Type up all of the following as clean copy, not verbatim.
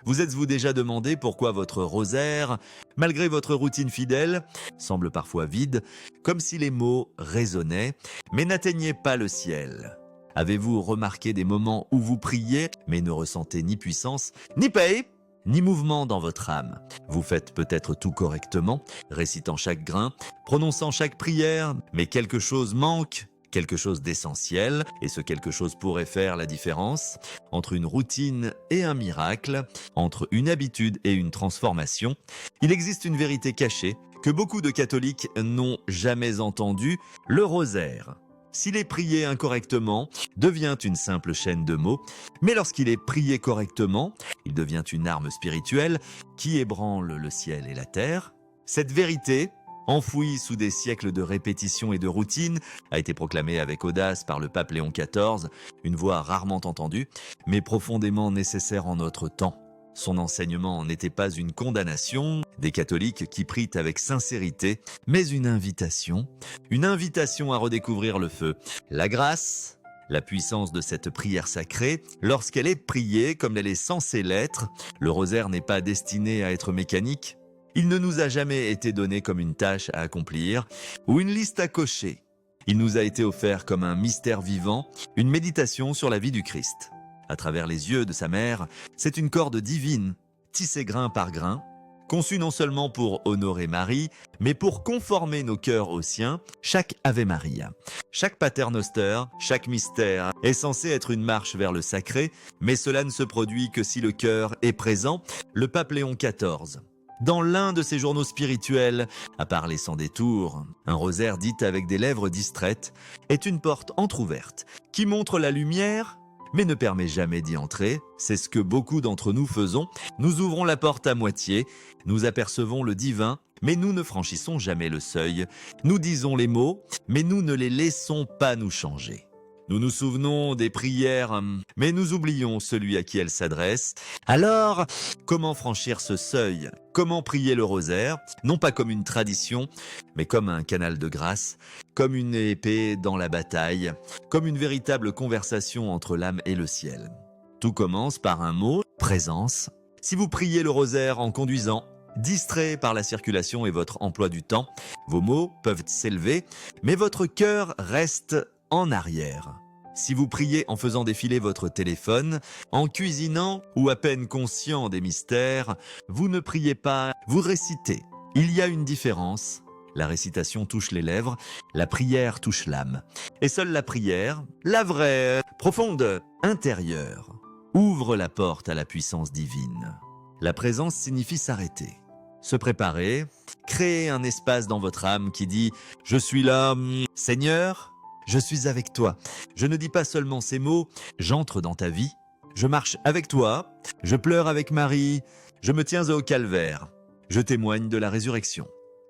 Vous êtes-vous déjà demandé pourquoi votre rosaire, malgré votre routine fidèle, semble parfois vide, comme si les mots résonnaient, mais n'atteignaient pas le ciel? Avez-vous remarqué des moments où vous priez, mais ne ressentez ni puissance, ni paix, ni mouvement dans votre âme? Vous faites peut-être tout correctement, récitant chaque grain, prononçant chaque prière, mais quelque chose manque, quelque chose d'essentiel, et ce quelque chose pourrait faire la différence entre une routine et un miracle, entre une habitude et une transformation. Il existe une vérité cachée que beaucoup de catholiques n'ont jamais entendue, le rosaire. S'il est prié incorrectement, devient une simple chaîne de mots, mais lorsqu'il est prié correctement, il devient une arme spirituelle qui ébranle le ciel et la terre. Cette vérité, enfouie sous des siècles de répétition et de routine, a été proclamée avec audace par le pape Léon XIV, une voix rarement entendue, mais profondément nécessaire en notre temps. Son enseignement n'était pas une condamnation des catholiques qui prient avec sincérité, mais une invitation à redécouvrir le feu. La grâce, la puissance de cette prière sacrée, lorsqu'elle est priée comme elle est censée l'être, le rosaire n'est pas destiné à être mécanique. Il ne nous a jamais été donné comme une tâche à accomplir ou une liste à cocher. Il nous a été offert comme un mystère vivant, une méditation sur la vie du Christ. À travers les yeux de sa mère, c'est une corde divine, tissée grain par grain, conçue non seulement pour honorer Marie, mais pour conformer nos cœurs aux siens. Chaque Ave Maria, chaque Paternoster, chaque mystère est censé être une marche vers le sacré, mais cela ne se produit que si le cœur est présent. Le pape Léon XIV, dans l'un de ses journaux spirituels, a parlé sans détour. Un rosaire dit avec des lèvres distraites est une porte entr'ouverte qui montre la lumière, mais ne permet jamais d'y entrer. C'est ce que beaucoup d'entre nous faisons. Nous ouvrons la porte à moitié, nous apercevons le divin, mais nous ne franchissons jamais le seuil. Nous disons les mots, mais nous ne les laissons pas nous changer. Nous nous souvenons des prières, mais nous oublions celui à qui elles s'adressent. Alors, comment franchir ce seuil? Comment prier le rosaire? Non pas comme une tradition, mais comme un canal de grâce, comme une épée dans la bataille, comme une véritable conversation entre l'âme et le ciel. Tout commence par un mot, présence. Si vous priez le rosaire en conduisant, distrait par la circulation et votre emploi du temps, vos mots peuvent s'élever, mais votre cœur reste en arrière. Si vous priez en faisant défiler votre téléphone, en cuisinant ou à peine conscient des mystères, vous ne priez pas, vous récitez. Il y a une différence. La récitation touche les lèvres, la prière touche l'âme. Et seule la prière, la vraie, profonde, intérieure, ouvre la porte à la puissance divine. La présence signifie s'arrêter, se préparer, créer un espace dans votre âme qui dit « Je suis là, Seigneur ». Je suis avec toi. Je ne dis pas seulement ces mots, j'entre dans ta vie. Je marche avec toi, je pleure avec Marie, je me tiens au calvaire. Je témoigne de la résurrection.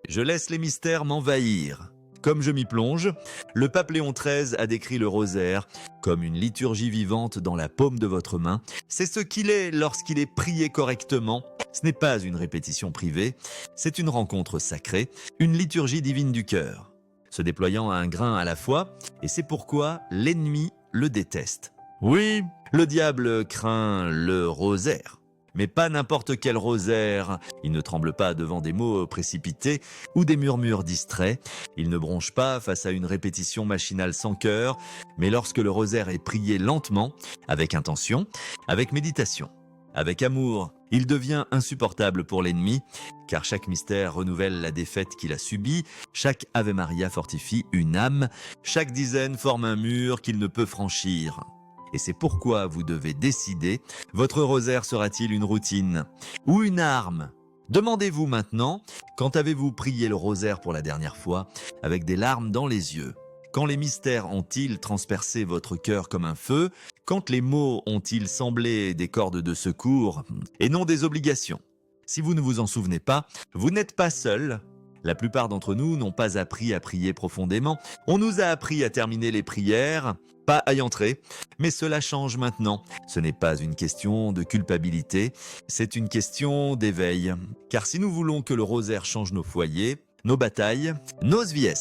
Je laisse les mystères m'envahir. Comme je m'y plonge, le pape Léon XIII a décrit le rosaire comme une liturgie vivante dans la paume de votre main. C'est ce qu'il est lorsqu'il est prié correctement. Ce n'est pas une répétition privée, c'est une rencontre sacrée, une liturgie divine du cœur, se déployant à un grain à la fois, et c'est pourquoi l'ennemi le déteste. Oui, le diable craint le rosaire, mais pas n'importe quel rosaire. Il ne tremble pas devant des mots précipités ou des murmures distraits. Il ne bronche pas face à une répétition machinale sans cœur, mais lorsque le rosaire est prié lentement, avec intention, avec méditation, avec amour, il devient insupportable pour l'ennemi, car chaque mystère renouvelle la défaite qu'il a subie, chaque Ave Maria fortifie une âme, chaque dizaine forme un mur qu'il ne peut franchir. Et c'est pourquoi vous devez décider, votre rosaire sera-t-il une routine ou une arme? Demandez-vous maintenant, quand avez-vous prié le rosaire pour la dernière fois, avec des larmes dans les yeux? Quand les mystères ont-ils transpercé votre cœur comme un feu? Quand les mots ont-ils semblé des cordes de secours et non des obligations? Si vous ne vous en souvenez pas, vous n'êtes pas seul. La plupart d'entre nous n'ont pas appris à prier profondément. On nous a appris à terminer les prières, pas à y entrer. Mais cela change maintenant. Ce n'est pas une question de culpabilité, c'est une question d'éveil. Car si nous voulons que le rosaire change nos foyers, nos batailles, nos vies,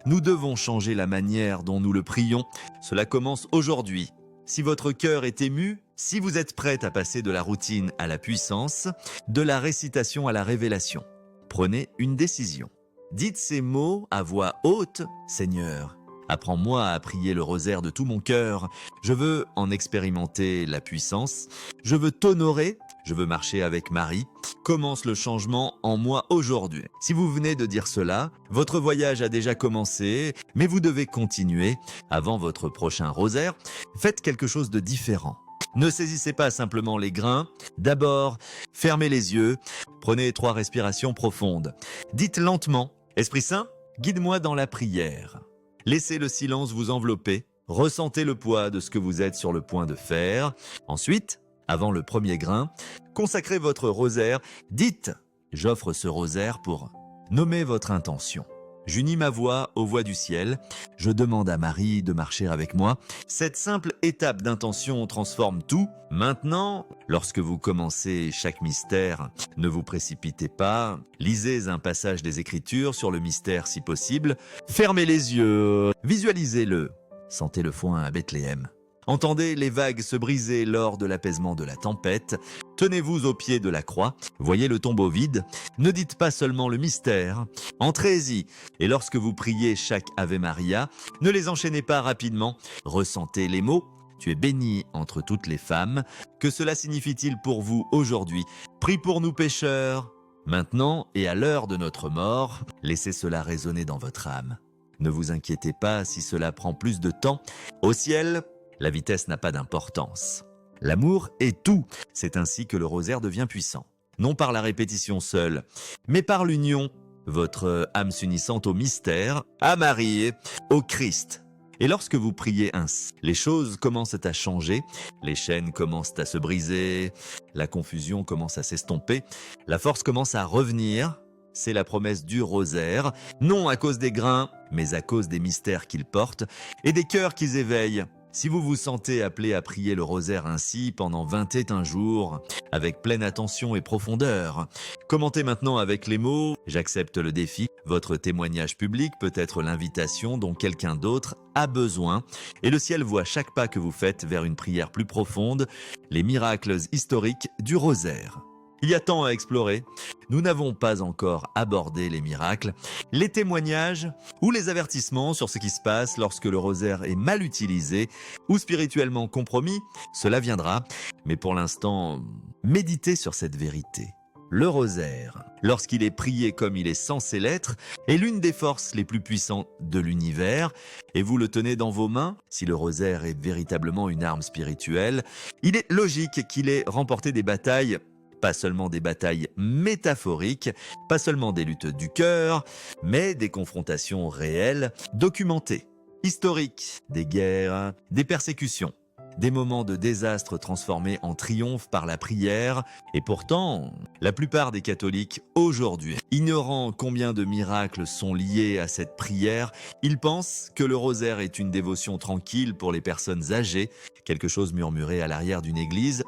nous devons changer la manière dont nous le prions. Cela commence aujourd'hui. si votre cœur est ému, si vous êtes prête à passer de la routine à la puissance, de la récitation à la révélation. Prenez une décision. Dites ces mots à voix haute, Seigneur. Apprends-moi à prier le rosaire de tout mon cœur. Je veux en expérimenter la puissance. Je veux t'honorer. Je veux marcher avec Marie. Commence le changement en moi aujourd'hui. Si vous venez de dire cela, votre voyage a déjà commencé, mais vous devez continuer. Avant votre prochain rosaire, faites quelque chose de différent. Ne saisissez pas simplement les grains. D'abord, fermez les yeux. Prenez 3 respirations profondes. Dites lentement, Esprit Saint, guide-moi dans la prière. Laissez le silence vous envelopper. Ressentez le poids de ce que vous êtes sur le point de faire. Ensuite, avant le premier grain, consacrez votre rosaire. Dites, j'offre ce rosaire pour nommer votre intention. J'unis ma voix aux voix du ciel. Je demande à Marie de marcher avec moi. Cette simple étape d'intention transforme tout. Maintenant, lorsque vous commencez chaque mystère, ne vous précipitez pas. Lisez un passage des Écritures sur le mystère si possible. Fermez les yeux. Visualisez-le. Sentez le foin à Bethléem. Entendez les vagues se briser lors de l'apaisement de la tempête. Tenez-vous au pied de la croix, voyez le tombeau vide. Ne dites pas seulement le mystère, entrez-y. Et lorsque vous priez chaque Ave Maria, ne les enchaînez pas rapidement. Ressentez les mots. Tu es bénie entre toutes les femmes. Que cela signifie-t-il pour vous aujourd'hui? Prie pour nous pécheurs. Maintenant et à l'heure de notre mort, laissez cela résonner dans votre âme. Ne vous inquiétez pas si cela prend plus de temps. Au ciel, la vitesse n'a pas d'importance. L'amour est tout. C'est ainsi que le rosaire devient puissant. Non par la répétition seule, mais par l'union. Votre âme s'unissant au mystère, à Marie, au Christ. Et lorsque vous priez ainsi, les choses commencent à changer, les chaînes commencent à se briser, la confusion commence à s'estomper, la force commence à revenir. C'est la promesse du rosaire, non à cause des grains, mais à cause des mystères qu'ils portent et des cœurs qu'ils éveillent. Si vous vous sentez appelé à prier le rosaire ainsi pendant 21 jours, avec pleine attention et profondeur, commentez maintenant avec les mots « J'accepte le défi ». Votre témoignage public peut être l'invitation dont quelqu'un d'autre a besoin et le ciel voit chaque pas que vous faites vers une prière plus profonde, les miracles historiques du rosaire. Il y a tant à explorer. Nous n'avons pas encore abordé les miracles, les témoignages ou les avertissements sur ce qui se passe lorsque le rosaire est mal utilisé ou spirituellement compromis. Cela viendra, mais pour l'instant, méditez sur cette vérité. Le rosaire, lorsqu'il est prié comme il est censé l'être, est l'une des forces les plus puissantes de l'univers et vous le tenez dans vos mains. Si le rosaire est véritablement une arme spirituelle, il est logique qu'il ait remporté des batailles. Pas seulement des batailles métaphoriques, pas seulement des luttes du cœur, mais des confrontations réelles, documentées, historiques, des guerres, des persécutions, des moments de désastre transformés en triomphe par la prière. Et pourtant, la plupart des catholiques aujourd'hui, ignorant combien de miracles sont liés à cette prière, ils pensent que le rosaire est une dévotion tranquille pour les personnes âgées, quelque chose murmuré à l'arrière d'une église,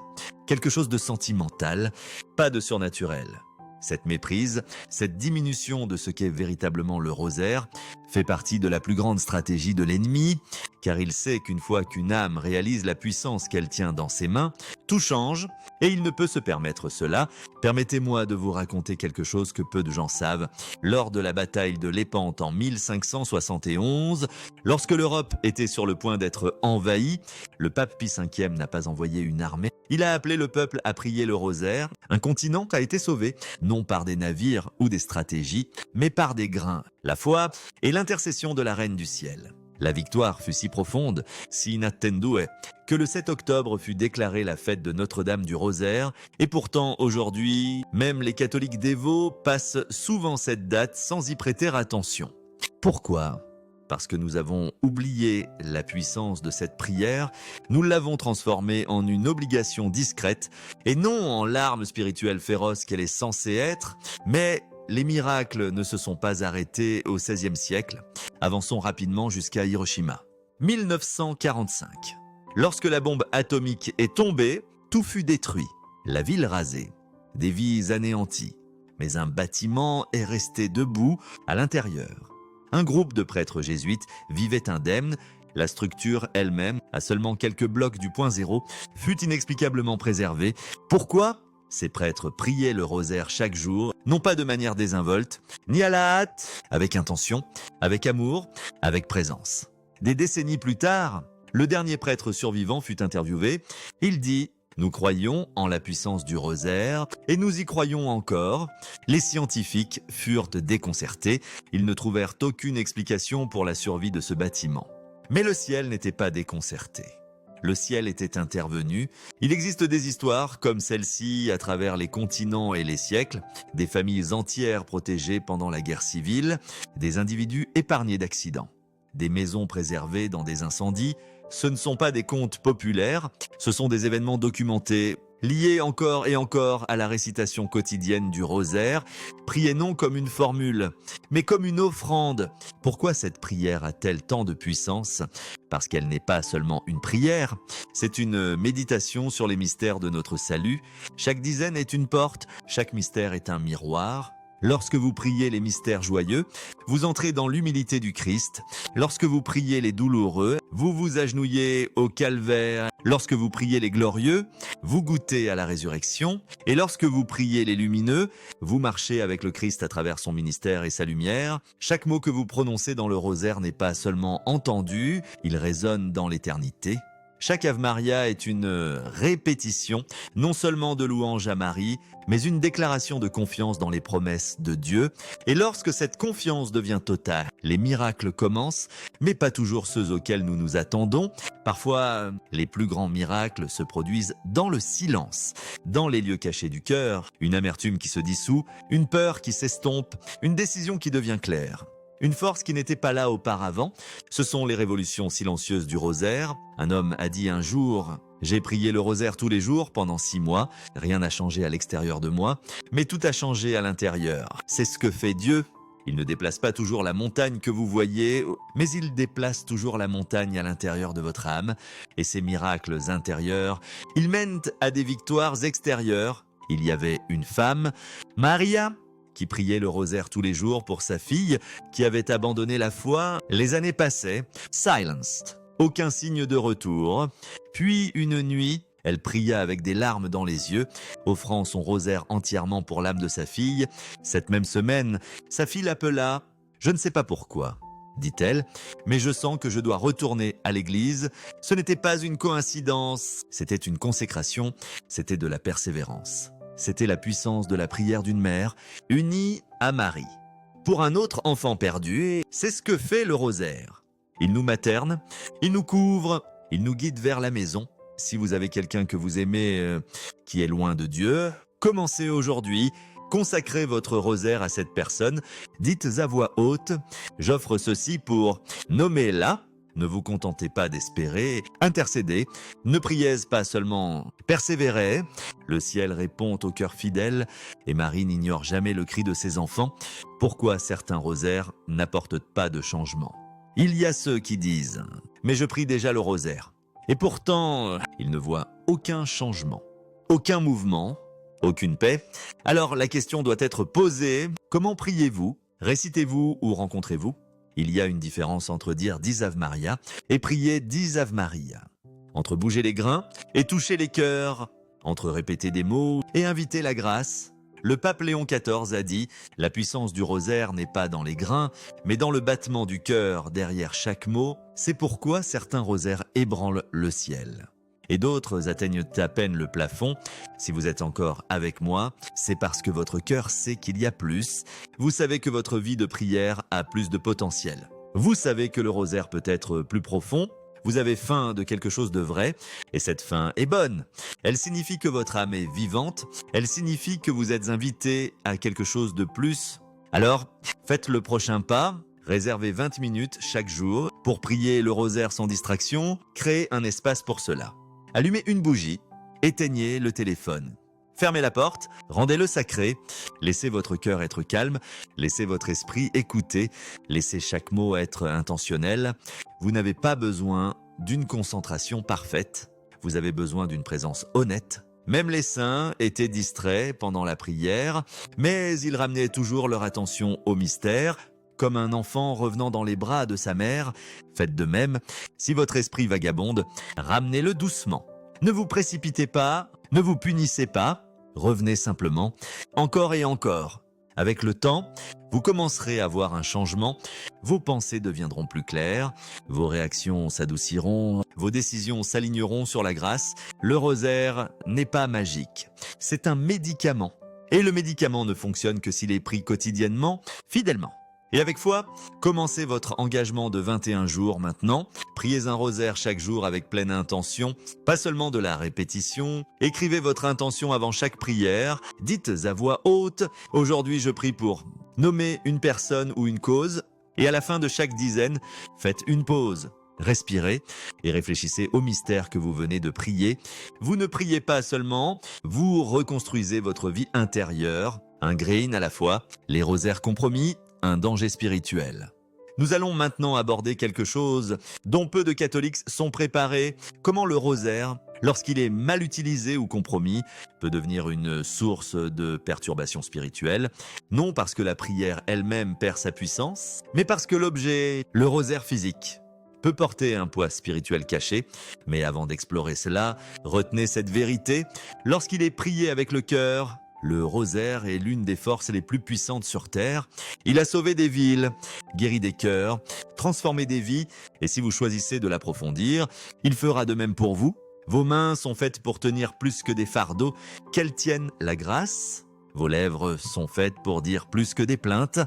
quelque chose de sentimental, pas de surnaturel. Cette méprise, cette diminution de ce qu'est véritablement le rosaire, fait partie de la plus grande stratégie de l'ennemi, car il sait qu'une fois qu'une âme réalise la puissance qu'elle tient dans ses mains, tout change, et il ne peut se permettre cela. Permettez-moi de vous raconter quelque chose que peu de gens savent. Lors de la bataille de Lépante en 1571, lorsque l'Europe était sur le point d'être envahie, le pape Pie V n'a pas envoyé une armée. Il a appelé le peuple à prier le rosaire. Un continent a été sauvé, non par des navires ou des stratégies, mais par des grains, la foi et l'intercession de la Reine du Ciel. La victoire fut si profonde, si inattendue, que le 7 octobre fut déclarée la fête de Notre-Dame du Rosaire, et pourtant aujourd'hui, même les catholiques dévots passent souvent cette date sans y prêter attention. Pourquoi ? Parce que nous avons oublié la puissance de cette prière, nous l'avons transformée en une obligation discrète, et non en l'arme spirituelle féroce qu'elle est censée être, mais les miracles ne se sont pas arrêtés au XVIe siècle. Avançons rapidement jusqu'à Hiroshima. 1945. Lorsque la bombe atomique est tombée, tout fut détruit. La ville rasée, des vies anéanties. Mais un bâtiment est resté debout à l'intérieur. Un groupe de prêtres jésuites vivait indemne, La structure elle-même, à seulement quelques blocs du point zéro, fut inexplicablement préservée. Pourquoi ? Ces prêtres priaient le rosaire chaque jour, non pas de manière désinvolte, ni à la hâte, avec intention, avec amour, avec présence. Des décennies plus tard, le dernier prêtre survivant fut interviewé. Il dit « Nous croyons en la puissance du rosaire et nous y croyons encore. » Les scientifiques furent déconcertés. Ils ne trouvèrent aucune explication pour la survie de ce bâtiment. Mais le ciel n'était pas déconcerté. Le ciel était intervenu. Il existe des histoires comme celle-ci à travers les continents et les siècles, des familles entières protégées pendant la guerre civile, des individus épargnés d'accidents, des maisons préservées dans des incendies. Ce ne sont pas des contes populaires, ce sont des événements documentés, liés encore et encore à la récitation quotidienne du rosaire. Priez non comme une formule, mais comme une offrande. Pourquoi cette prière a-t-elle tant de puissance ? Parce qu'elle n'est pas seulement une prière, c'est une méditation sur les mystères de notre salut. Chaque dizaine est une porte, chaque mystère est un miroir. Lorsque vous priez les mystères joyeux, vous entrez dans l'humilité du Christ. Lorsque vous priez les douloureux, vous vous agenouillez au calvaire. Lorsque vous priez les glorieux, vous goûtez à la résurrection. Et lorsque vous priez les lumineux, vous marchez avec le Christ à travers son ministère et sa lumière. Chaque mot que vous prononcez dans le rosaire n'est pas seulement entendu, il résonne dans l'éternité. Chaque Ave Maria est une répétition, non seulement de louange à Marie, mais une déclaration de confiance dans les promesses de Dieu. Et lorsque cette confiance devient totale, les miracles commencent, mais pas toujours ceux auxquels nous nous attendons. Parfois, les plus grands miracles se produisent dans le silence, dans les lieux cachés du cœur, une amertume qui se dissout, une peur qui s'estompe, une décision qui devient claire. Une force qui n'était pas là auparavant, ce sont les révolutions silencieuses du rosaire. Un homme a dit un jour « J'ai prié le rosaire tous les jours pendant 6 mois, rien n'a changé à l'extérieur de moi, mais tout a changé à l'intérieur. C'est ce que fait Dieu. Il ne déplace pas toujours la montagne que vous voyez, mais il déplace toujours la montagne à l'intérieur de votre âme. Et ces miracles intérieurs, ils mènent à des victoires extérieures. Il y avait une femme, Maria, qui priait le rosaire tous les jours pour sa fille, qui avait abandonné la foi. Les années passaient, silenced, aucun signe de retour. Puis une nuit, elle pria avec des larmes dans les yeux, offrant son rosaire entièrement pour l'âme de sa fille. Cette même semaine, sa fille l'appela. « Je ne sais pas pourquoi », dit-elle, « mais je sens que je dois retourner à l'église. Ce n'était pas une coïncidence, c'était une consécration, c'était de la persévérance. » C'était la puissance de la prière d'une mère, unie à Marie. Pour un autre enfant perdu, c'est ce que fait le rosaire. Il nous materne, il nous couvre, il nous guide vers la maison. Si vous avez quelqu'un que vous aimez qui est loin de Dieu, commencez aujourd'hui, consacrez votre rosaire à cette personne. Dites à voix haute, j'offre ceci pour nommer-la. Ne vous contentez pas d'espérer, intercédez, ne priez pas seulement, persévérez. Le ciel répond au cœur fidèle et Marie n'ignore jamais le cri de ses enfants. Pourquoi certains rosaires n'apportent pas de changement ? Il y a ceux qui disent « mais je prie déjà le rosaire ». Et pourtant, ils ne voient aucun changement, aucun mouvement, aucune paix. Alors la question doit être posée, comment priez-vous ? Récitez-vous ou rencontrez-vous ? Il y a une différence entre dire 10 Ave Maria et prier 10 Ave Maria. Entre bouger les grains et toucher les cœurs. Entre répéter des mots et inviter la grâce. Le pape Léon XIV a dit « La puissance du rosaire n'est pas dans les grains, mais dans le battement du cœur derrière chaque mot. C'est pourquoi certains rosaires ébranlent le ciel. » Et d'autres atteignent à peine le plafond. Si vous êtes encore avec moi, c'est parce que votre cœur sait qu'il y a plus. Vous savez que votre vie de prière a plus de potentiel. Vous savez que le rosaire peut être plus profond. Vous avez faim de quelque chose de vrai, et cette faim est bonne. Elle signifie que votre âme est vivante. Elle signifie que vous êtes invité à quelque chose de plus. Alors, faites le prochain pas. Réservez 20 minutes chaque jour pour prier le rosaire sans distraction. Créez un espace pour cela. Allumez une bougie, éteignez le téléphone. Fermez la porte, rendez-le sacré. Laissez votre cœur être calme, laissez votre esprit écouter, laissez chaque mot être intentionnel. Vous n'avez pas besoin d'une concentration parfaite, vous avez besoin d'une présence honnête. Même les saints étaient distraits pendant la prière, mais ils ramenaient toujours leur attention au mystère. comme un enfant revenant dans les bras de sa mère. Faites de même. Si votre esprit vagabonde, ramenez-le doucement. Ne vous précipitez pas, ne vous punissez pas, revenez simplement, encore et encore. Avec le temps, vous commencerez à voir un changement, vos pensées deviendront plus claires, vos réactions s'adouciront, vos décisions s'aligneront sur la grâce. Le rosaire n'est pas magique, c'est un médicament. Et le médicament ne fonctionne que s'il est pris quotidiennement, fidèlement. Et avec foi, commencez votre engagement de 21 jours maintenant. Priez un rosaire chaque jour avec pleine intention, pas seulement de la répétition. Écrivez votre intention avant chaque prière. Dites à voix haute, aujourd'hui je prie pour nommer une personne ou une cause. Et à la fin de chaque dizaine, faites une pause. Respirez et réfléchissez au mystère que vous venez de prier. Vous ne priez pas seulement, vous reconstruisez votre vie intérieure. Un green à la fois, les rosaires compromis, un danger spirituel. Nous allons maintenant aborder quelque chose dont peu de catholiques sont préparés. Comment le rosaire, lorsqu'il est mal utilisé ou compromis, peut devenir une source de perturbation spirituelle. Non parce que la prière elle-même perd sa puissance, mais parce que l'objet, le rosaire physique, peut porter un poids spirituel caché. Mais avant d'explorer cela, retenez cette vérité. Lorsqu'il est prié avec le cœur, le rosaire est l'une des forces les plus puissantes sur Terre. Il a sauvé des villes, guéri des cœurs, transformé des vies. Et si vous choisissez de l'approfondir, il fera de même pour vous. Vos mains sont faites pour tenir plus que des fardeaux, qu'elles tiennent la grâce. Vos lèvres sont faites pour dire plus que des plaintes,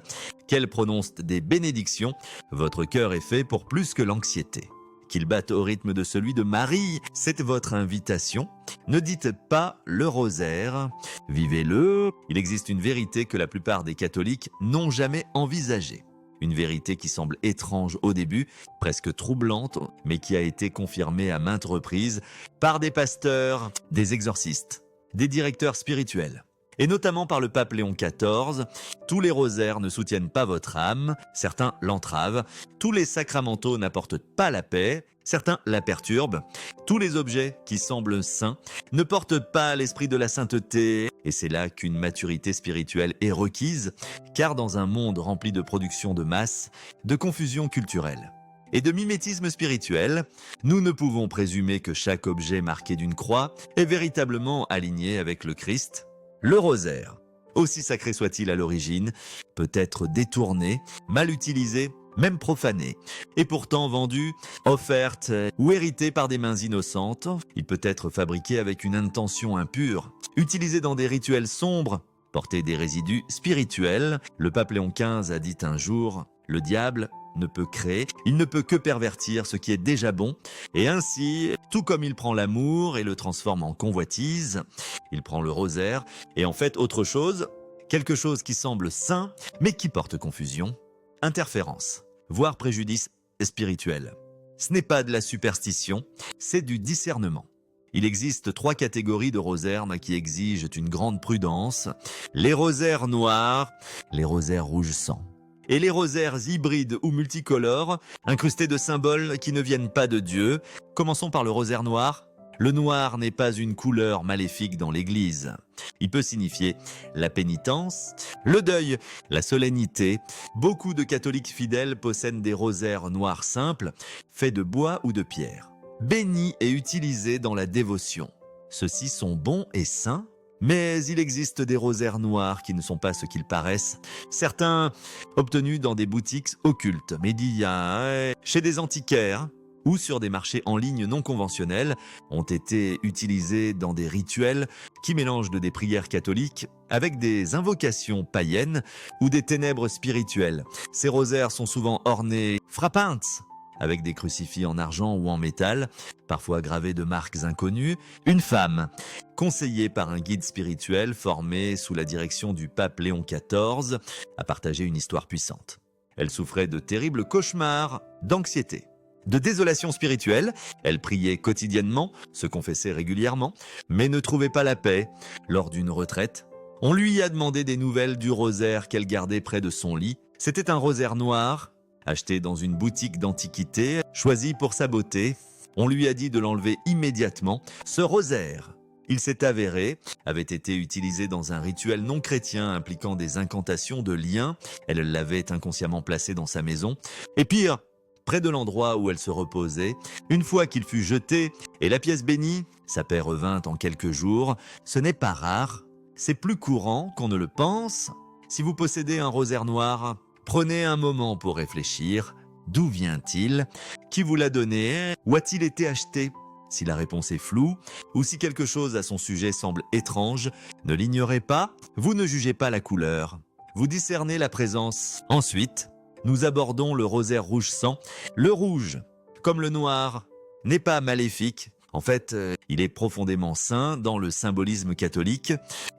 qu'elles prononcent des bénédictions. Votre cœur est fait pour plus que l'anxiété. Qu'il batte au rythme de celui de Marie, c'est votre invitation. Ne dites pas le rosaire, vivez-le. Il existe une vérité que la plupart des catholiques n'ont jamais envisagée. Une vérité qui semble étrange au début, presque troublante, mais qui a été confirmée à maintes reprises par des pasteurs, des exorcistes, des directeurs spirituels. Et notamment par le pape Léon XIV, tous les rosaires ne soutiennent pas votre âme, certains l'entravent, tous les sacramentaux n'apportent pas la paix, certains la perturbent, tous les objets qui semblent saints ne portent pas l'esprit de la sainteté, et c'est là qu'une maturité spirituelle est requise, car dans un monde rempli de production de masse, de confusion culturelle et de mimétisme spirituel, nous ne pouvons présumer que chaque objet marqué d'une croix est véritablement aligné avec le Christ. Le rosaire, aussi sacré soit-il à l'origine, peut être détourné, mal utilisé, même profané, et pourtant vendu, offerte ou hérité par des mains innocentes. Il peut être fabriqué avec une intention impure, utilisé dans des rituels sombres, porter des résidus spirituels. Le pape Léon XV a dit un jour, le diable ne peut créer, il ne peut que pervertir ce qui est déjà bon, et ainsi, tout comme il prend l'amour et le transforme en convoitise, il prend le rosaire et en fait autre chose, quelque chose qui semble sain, mais qui porte confusion, interférence, voire préjudice spirituel. Ce n'est pas de la superstition, c'est du discernement. Il existe 3 catégories de rosaires qui exigent une grande prudence. Les rosaires noirs, les rosaires rouge sang. Et les rosaires hybrides ou multicolores, incrustés de symboles qui ne viennent pas de Dieu. Commençons par le rosaire noir. Le noir n'est pas une couleur maléfique dans l'Église. Il peut signifier la pénitence, le deuil, la solennité. Beaucoup de catholiques fidèles possèdent des rosaires noirs simples, faits de bois ou de pierre, bénis et utilisés dans la dévotion. Ceux-ci sont bons et sains. Mais il existe des rosaires noirs qui ne sont pas ce qu'ils paraissent. Certains obtenus dans des boutiques occultes, médias, chez des antiquaires ou sur des marchés en ligne non conventionnels, ont été utilisés dans des rituels qui mélangent des prières catholiques avec des invocations païennes ou des ténèbres spirituelles. Ces rosaires sont souvent ornés frappantes, avec des crucifix en argent ou en métal, parfois gravés de marques inconnues. Une femme, conseillée par un guide spirituel formé sous la direction du pape Léon XIV, a partagé une histoire puissante. Elle souffrait de terribles cauchemars, d'anxiété, de désolation spirituelle. Elle priait quotidiennement, se confessait régulièrement, mais ne trouvait pas la paix. Lors d'une retraite, on lui a demandé des nouvelles du rosaire qu'elle gardait près de son lit. C'était un rosaire noir, acheté dans une boutique d'antiquités, choisi pour sa beauté. On lui a dit de l'enlever immédiatement. Ce rosaire Il s'est avéré, avait été utilisé dans un rituel non chrétien impliquant des incantations de liens. Elle l'avait inconsciemment placé dans sa maison. Et pire, près de l'endroit où elle se reposait, une fois qu'il fut jeté et la pièce bénie, sa paix revint en quelques jours. Ce n'est pas rare, c'est plus courant qu'on ne le pense. Si vous possédez un rosaire noir, prenez un moment pour réfléchir. D'où vient-il? Qui vous l'a donné? Où a-t-il été acheté? Si la réponse est floue, ou si quelque chose à son sujet semble étrange, ne l'ignorez pas, vous ne jugez pas la couleur. Vous discernez la présence. Ensuite, nous abordons le rosaire rouge sang. Le rouge, comme le noir, n'est pas maléfique. En fait, il est profondément saint dans le symbolisme catholique.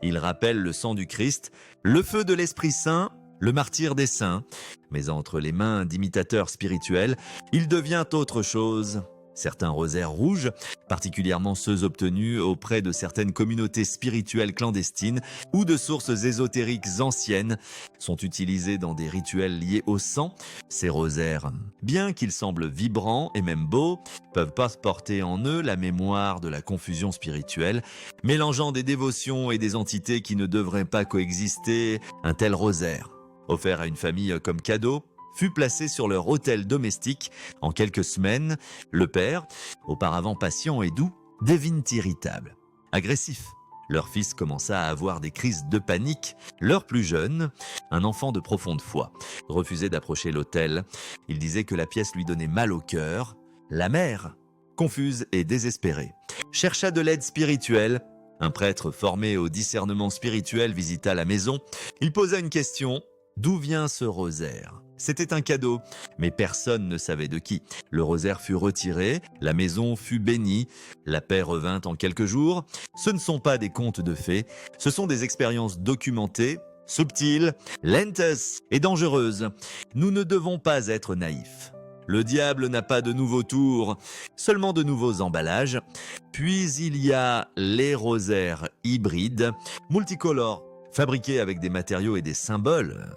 Il rappelle le sang du Christ, le feu de l'Esprit Saint, le martyr des saints. Mais entre les mains d'imitateurs spirituels, il devient autre chose. Certains rosaires rouges, particulièrement ceux obtenus auprès de certaines communautés spirituelles clandestines ou de sources ésotériques anciennes, sont utilisés dans des rituels liés au sang. Ces rosaires, bien qu'ils semblent vibrants et même beaux, peuvent porter en eux la mémoire de la confusion spirituelle, mélangeant des dévotions et des entités qui ne devraient pas coexister. Un tel rosaire, offert à une famille comme cadeau, fut placé sur leur autel domestique. En quelques semaines, le père, auparavant patient et doux, devint irritable, agressif. Leur fils commença à avoir des crises de panique. Leur plus jeune, un enfant de profonde foi, refusait d'approcher l'autel. Il disait que la pièce lui donnait mal au cœur. La mère, confuse et désespérée, chercha de l'aide spirituelle. Un prêtre formé au discernement spirituel visita la maison. Il posa une question. D'où vient ce rosaire? C'était un cadeau, mais personne ne savait de qui. Le rosaire fut retiré, la maison fut bénie, la paix revint en quelques jours. Ce ne sont pas des contes de fées, ce sont des expériences documentées, subtiles, lentes et dangereuses. Nous ne devons pas être naïfs. Le diable n'a pas de nouveaux tours, seulement de nouveaux emballages. Puis il y a les rosaires hybrides, multicolores, fabriqués avec des matériaux et des symboles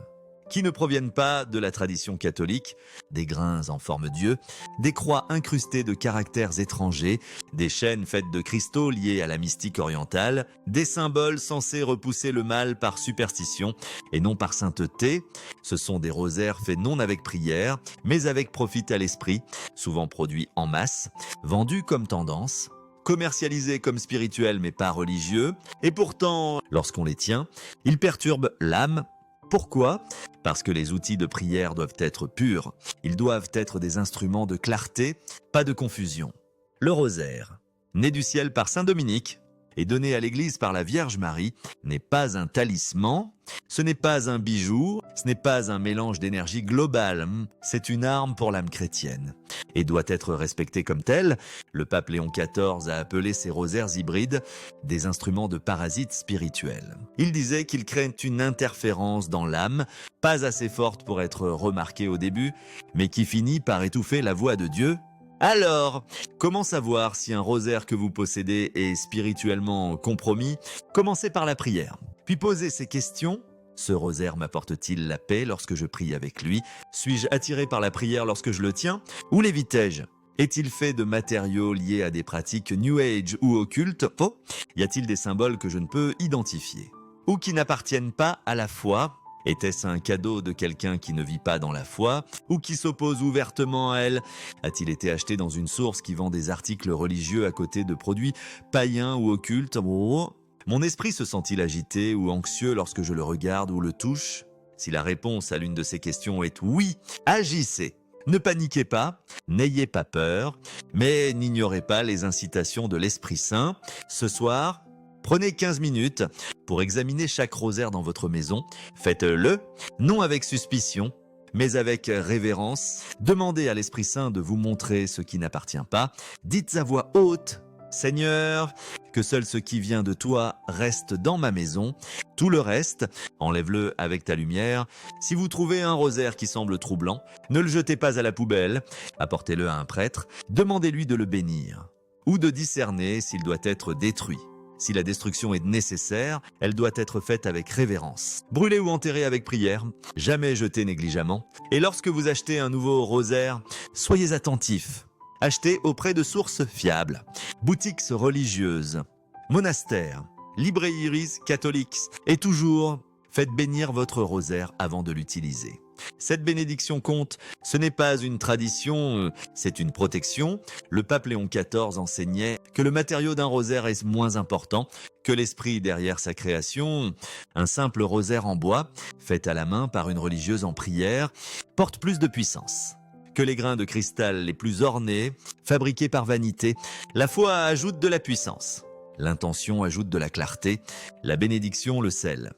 qui ne proviennent pas de la tradition catholique, des grains en forme d'yeux, des croix incrustées de caractères étrangers, des chaînes faites de cristaux liés à la mystique orientale, des symboles censés repousser le mal par superstition et non par sainteté. Ce sont des rosaires faits non avec prière, mais avec profit à l'esprit, souvent produits en masse, vendus comme tendance, commercialisés comme spirituels mais pas religieux, et pourtant, lorsqu'on les tient, ils perturbent l'âme. Pourquoi? Parce que les outils de prière doivent être purs. Ils doivent être des instruments de clarté, pas de confusion. Le rosaire, né du ciel par Saint Dominique et donné à l'Église par la Vierge Marie, n'est pas un talisman, ce n'est pas un bijou, ce n'est pas un mélange d'énergie globale, c'est une arme pour l'âme chrétienne et doit être respecté comme tel. Le pape Léon XIV a appelé ces rosaires hybrides des instruments de parasites spirituels. Il disait qu'ils créent une interférence dans l'âme, pas assez forte pour être remarquée au début, mais qui finit par étouffer la voix de Dieu. Alors, comment savoir si un rosaire que vous possédez est spirituellement compromis? Commencez par la prière, puis posez ces questions. Ce rosaire m'apporte-t-il la paix lorsque je prie avec lui? Suis-je attiré par la prière lorsque je le tiens? Ou l'évite-je? Est-il fait de matériaux liés à des pratiques New Age ou occultes? Oh, y a-t-il des symboles que je ne peux identifier? Ou qui n'appartiennent pas à la foi? Était-ce un cadeau de quelqu'un qui ne vit pas dans la foi ou qui s'oppose ouvertement à elle? A-t-il été acheté dans une source qui vend des articles religieux à côté de produits païens ou occultes? Oh. Mon esprit se sent-il agité ou anxieux lorsque je le regarde ou le touche? Si la réponse à l'une de ces questions est oui, agissez. Ne paniquez pas, n'ayez pas peur, mais n'ignorez pas les incitations de l'Esprit Saint. Ce soir, prenez 15 minutes pour examiner chaque rosaire dans votre maison. Faites-le, non avec suspicion, mais avec révérence. Demandez à l'Esprit Saint de vous montrer ce qui n'appartient pas. Dites à voix haute: Seigneur, que seul ce qui vient de toi reste dans ma maison. Tout le reste, enlève-le avec ta lumière. Si vous trouvez un rosaire qui semble troublant, ne le jetez pas à la poubelle. Apportez-le à un prêtre. Demandez-lui de le bénir ou de discerner s'il doit être détruit. Si la destruction est nécessaire, elle doit être faite avec révérence. Brûlez ou enterrez avec prière, jamais jeter négligemment. Et lorsque vous achetez un nouveau rosaire, soyez attentifs. Achetez auprès de sources fiables, boutiques religieuses. monastère, Libre Iris Catholics, et toujours, faites bénir votre rosaire avant de l'utiliser. Cette bénédiction compte, ce n'est pas une tradition, c'est une protection. Le pape Léon XIV enseignait que le matériau d'un rosaire est moins important que l'esprit derrière sa création. Un simple rosaire en bois, fait à la main par une religieuse en prière, porte plus de puissance que les grains de cristal les plus ornés, fabriqués par vanité. La foi ajoute de la puissance, l'intention ajoute de la clarté, la bénédiction le sel.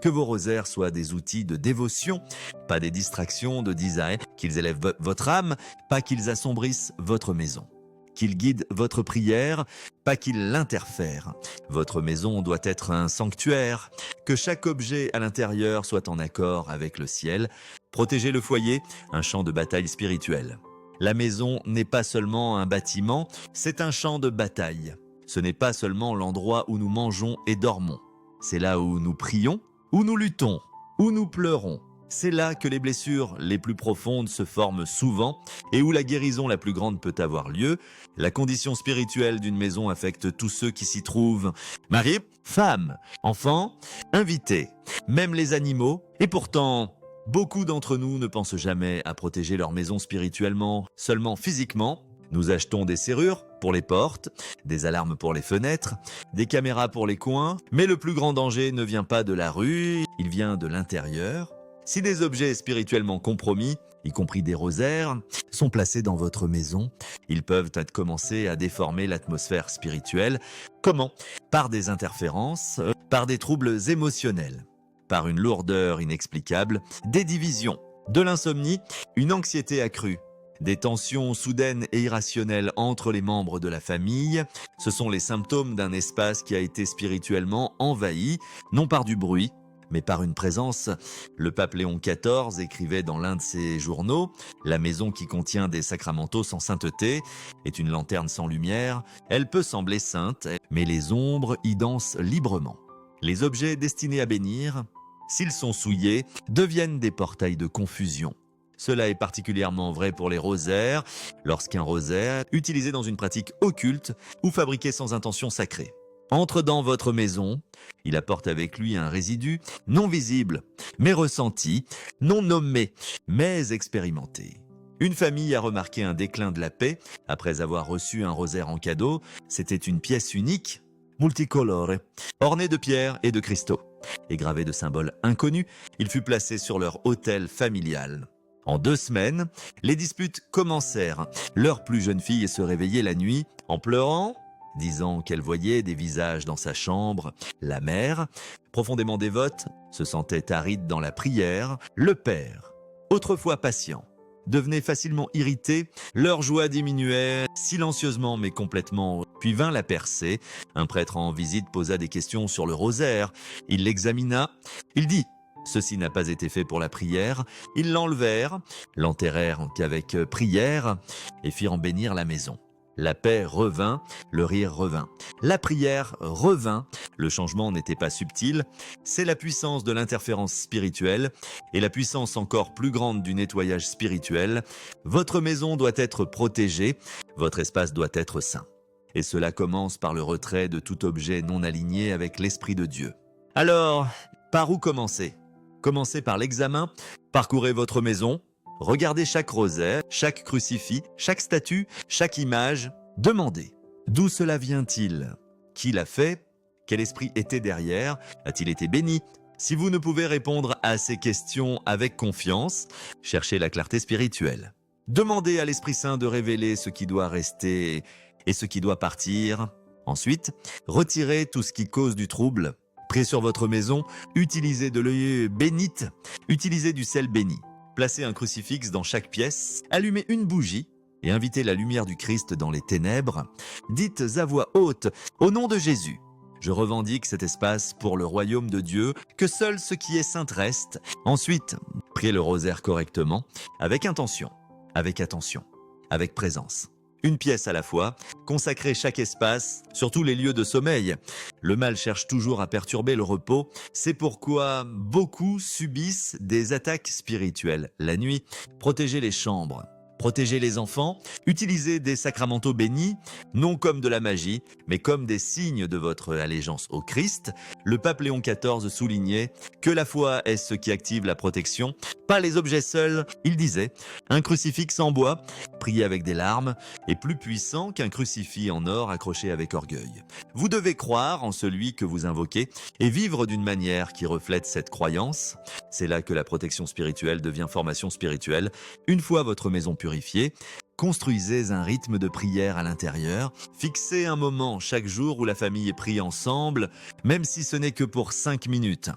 Que vos rosaires soient des outils de dévotion, pas des distractions de design, qu'ils élèvent votre âme, pas qu'ils assombrissent votre maison. Qu'ils guident votre prière, pas qu'ils l'interfèrent. Votre maison doit être un sanctuaire, que chaque objet à l'intérieur soit en accord avec le ciel. Protégez le foyer, un champ de bataille spirituel. La maison n'est pas seulement un bâtiment, c'est un champ de bataille. Ce n'est pas seulement l'endroit où nous mangeons et dormons. C'est là où nous prions, où nous luttons, où nous pleurons. C'est là que les blessures les plus profondes se forment souvent et où la guérison la plus grande peut avoir lieu. La condition spirituelle d'une maison affecte tous ceux qui s'y trouvent. Mari, femme, enfants, invités, même les animaux. Et pourtant, beaucoup d'entre nous ne pensent jamais à protéger leur maison spirituellement, seulement physiquement. Nous achetons des serrures pour les portes, des alarmes pour les fenêtres, des caméras pour les coins, mais le plus grand danger ne vient pas de la rue, il vient de l'intérieur. Si des objets spirituellement compromis, y compris des rosaires, sont placés dans votre maison, ils peuvent commencer à déformer l'atmosphère spirituelle. Comment ? Par des interférences, par des troubles émotionnels, par une lourdeur inexplicable, des divisions, de l'insomnie, une anxiété accrue. Des tensions soudaines et irrationnelles entre les membres de la famille, ce sont les symptômes d'un espace qui a été spirituellement envahi, non par du bruit, mais par une présence. Le pape Léon XIV écrivait dans l'un de ses journaux « La maison qui contient des sacramentaux sans sainteté est une lanterne sans lumière. Elle peut sembler sainte, mais les ombres y dansent librement. Les objets destinés à bénir, s'ils sont souillés, deviennent des portails de confusion. » Cela est particulièrement vrai pour les rosaires, lorsqu'un rosaire, utilisé dans une pratique occulte ou fabriqué sans intention sacrée, entre dans votre maison, il apporte avec lui un résidu non visible, mais ressenti, non nommé, mais expérimenté. Une famille a remarqué un déclin de la paix après avoir reçu un rosaire en cadeau. C'était une pièce unique, multicolore, ornée de pierres et de cristaux. Et gravée de symboles inconnus, il fut placé sur leur autel familial. En 2 semaines, les disputes commencèrent. Leur plus jeune fille se réveillait la nuit en pleurant, disant qu'elle voyait des visages dans sa chambre. La mère, profondément dévote, se sentait aride dans la prière. Le père, autrefois patient, devenait facilement irrité. Leur joie diminuait silencieusement mais complètement. Puis vint la percée. Un prêtre en visite posa des questions sur le rosaire. Il l'examina. Il dit: ceci n'a pas été fait pour la prière. Ils l'enlevèrent, l'enterrèrent qu'avec prière et firent en bénir la maison. La paix revint, le rire revint. La prière revint. Le changement n'était pas subtil. C'est la puissance de l'interférence spirituelle et la puissance encore plus grande du nettoyage spirituel. Votre maison doit être protégée, votre espace doit être saint. Et cela commence par le retrait de tout objet non aligné avec l'Esprit de Dieu. Alors, par où commencer ? Commencez par l'examen, parcourez votre maison, regardez chaque rosaire, chaque crucifix, chaque statue, chaque image. Demandez, d'où cela vient-il ? Qui l'a fait ? Quel esprit était derrière ? A-t-il été béni ? Si vous ne pouvez répondre à ces questions avec confiance, cherchez la clarté spirituelle. Demandez à l'Esprit Saint de révéler ce qui doit rester et ce qui doit partir. Ensuite, retirez tout ce qui cause du trouble. Priez sur votre maison, utilisez de l'huile bénite, utilisez du sel béni. Placez un crucifix dans chaque pièce, allumez une bougie et invitez la lumière du Christ dans les ténèbres. Dites à voix haute, au nom de Jésus, je revendique cet espace pour le royaume de Dieu, que seul ce qui est saint reste. Ensuite, priez le rosaire correctement, avec intention, avec attention, avec présence. Une pièce à la fois, consacrez chaque espace, surtout les lieux de sommeil. Le mal cherche toujours à perturber le repos, c'est pourquoi beaucoup subissent des attaques spirituelles. La nuit, protégez les chambres, Protégez les enfants, utilisez des sacramentaux bénis, non comme de la magie, mais comme des signes de votre allégeance au Christ. Le pape Léon XIV soulignait que la foi est ce qui active la protection, pas les objets seuls. Il disait, un crucifix en bois, prié avec des larmes, est plus puissant qu'un crucifix en or accroché avec orgueil. Vous devez croire en celui que vous invoquez et vivre d'une manière qui reflète cette croyance. C'est là que la protection spirituelle devient formation spirituelle. Une fois votre maison purifiée, construisez un rythme de prière à l'intérieur. Fixez un moment chaque jour où la famille prie ensemble, même si ce n'est que pour 5 minutes.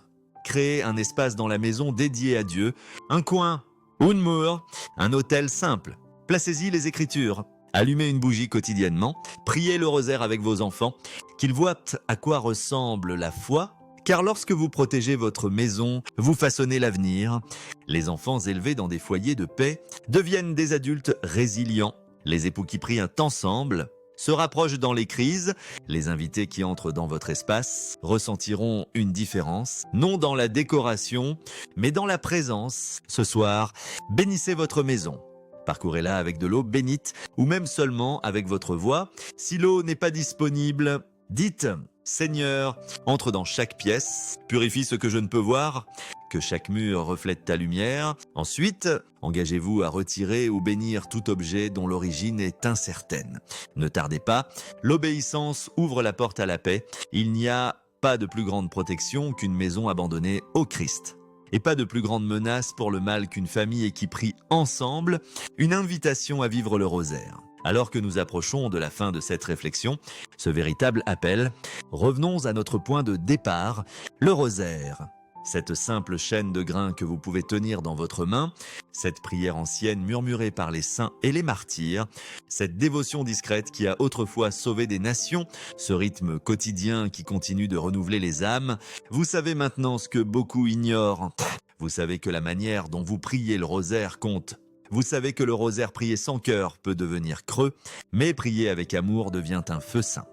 Créez un espace dans la maison dédié à Dieu, un coin ou une mur, un autel simple. Placez-y les Écritures. Allumez une bougie quotidiennement. Priez le rosaire avec vos enfants, qu'ils voient à quoi ressemble la foi. Car lorsque vous protégez votre maison, vous façonnez l'avenir. Les enfants élevés dans des foyers de paix deviennent des adultes résilients. Les époux qui prient ensemble se rapprochent dans les crises. Les invités qui entrent dans votre espace ressentiront une différence, non dans la décoration, mais dans la présence. Ce soir, bénissez votre maison. Parcourez-la avec de l'eau bénite ou même seulement avec votre voix. Si l'eau n'est pas disponible, dites « Seigneur, entre dans chaque pièce, purifie ce que je ne peux voir, que chaque mur reflète ta lumière. » Ensuite, engagez-vous à retirer ou bénir tout objet dont l'origine est incertaine. Ne tardez pas, l'obéissance ouvre la porte à la paix. Il n'y a pas de plus grande protection qu'une maison abandonnée au Christ. Et pas de plus grande menace pour le mal qu'une famille qui prie ensemble, une invitation à vivre le rosaire. Alors que nous approchons de la fin de cette réflexion, ce véritable appel, revenons à notre point de départ, le rosaire. Cette simple chaîne de grains que vous pouvez tenir dans votre main, cette prière ancienne murmurée par les saints et les martyrs, cette dévotion discrète qui a autrefois sauvé des nations, ce rythme quotidien qui continue de renouveler les âmes, vous savez maintenant ce que beaucoup ignorent. Vous savez que la manière dont vous priez le rosaire compte. Vous savez que le rosaire prié sans cœur peut devenir creux, mais prié avec amour devient un feu saint.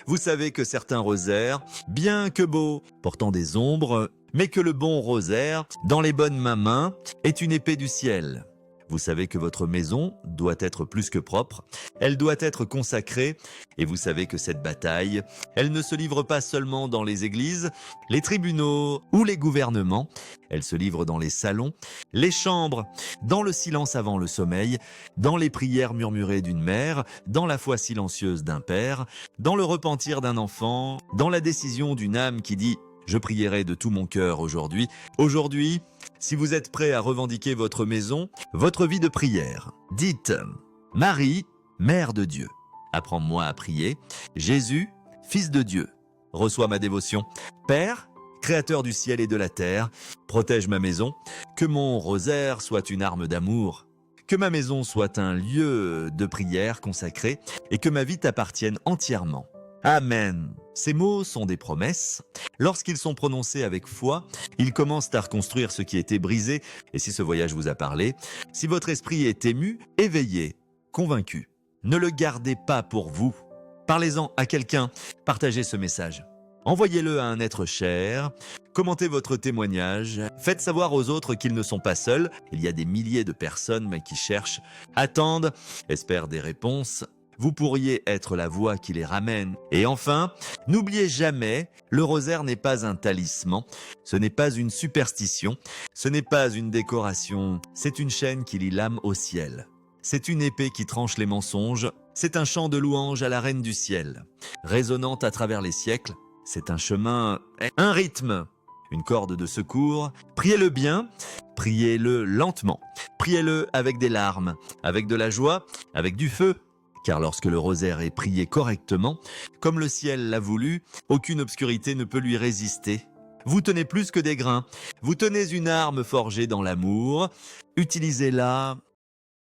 Vous savez que certains rosaires, bien que beaux, portant des ombres, mais que le bon rosaire, dans les bonnes mains, est une épée du ciel. Vous savez que votre maison doit être plus que propre, elle doit être consacrée, et vous savez que cette bataille, elle ne se livre pas seulement dans les églises, les tribunaux ou les gouvernements, elle se livre dans les salons, les chambres, dans le silence avant le sommeil, dans les prières murmurées d'une mère, dans la foi silencieuse d'un père, dans le repentir d'un enfant, dans la décision d'une âme qui dit « Je prierai de tout mon cœur aujourd'hui ». Aujourd'hui, si vous êtes prêt à revendiquer votre maison, votre vie de prière, dites « Marie, Mère de Dieu, apprends-moi à prier. Jésus, Fils de Dieu, reçois ma dévotion. Père, Créateur du ciel et de la terre, protège ma maison. Que mon rosaire soit une arme d'amour. Que ma maison soit un lieu de prière consacré et que ma vie t'appartienne entièrement. Amen. Ces mots sont des promesses. Lorsqu'ils sont prononcés avec foi, ils commencent à reconstruire ce qui était brisé. Et si ce voyage vous a parlé, si votre esprit est ému, éveillé, convaincu, ne le gardez pas pour vous. Parlez-en à quelqu'un, partagez ce message. Envoyez-le à un être cher, commentez votre témoignage, faites savoir aux autres qu'ils ne sont pas seuls. Il y a des milliers de personnes qui cherchent, attendent, espèrent des réponses. Vous pourriez être la voix qui les ramène. Et enfin, n'oubliez jamais, le rosaire n'est pas un talisman, ce n'est pas une superstition, ce n'est pas une décoration, c'est une chaîne qui lie l'âme au ciel. C'est une épée qui tranche les mensonges, c'est un chant de louange à la Reine du ciel. Résonnante à travers les siècles, c'est un chemin, un rythme, une corde de secours. Priez-le bien, priez-le lentement, priez-le avec des larmes, avec de la joie, avec du feu. Car lorsque le rosaire est prié correctement, comme le ciel l'a voulu, aucune obscurité ne peut lui résister. Vous tenez plus que des grains, vous tenez une arme forgée dans l'amour, utilisez-la